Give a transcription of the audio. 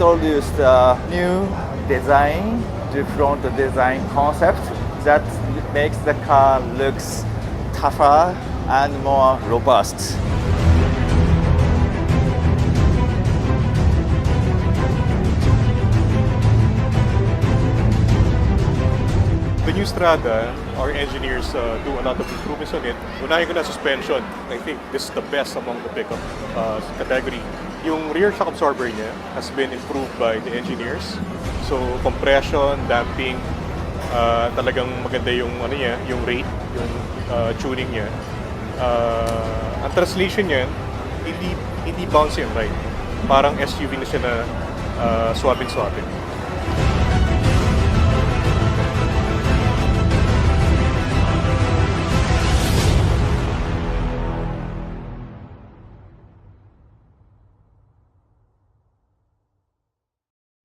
introduced a new design, different design concept that makes the car looks tougher and more robust. The new Strada, our engineers do a lot of improvements on it. Unahin ko na suspension. I think this is the best among the pickup category. Yung rear shock absorber niya has been improved by the engineers. So compression, damping, talagang maganda yung ano niya, yung rate, yung tuning niya. Ang translation niya, hindi bouncy and ride. Parang SUV na siya na swabing.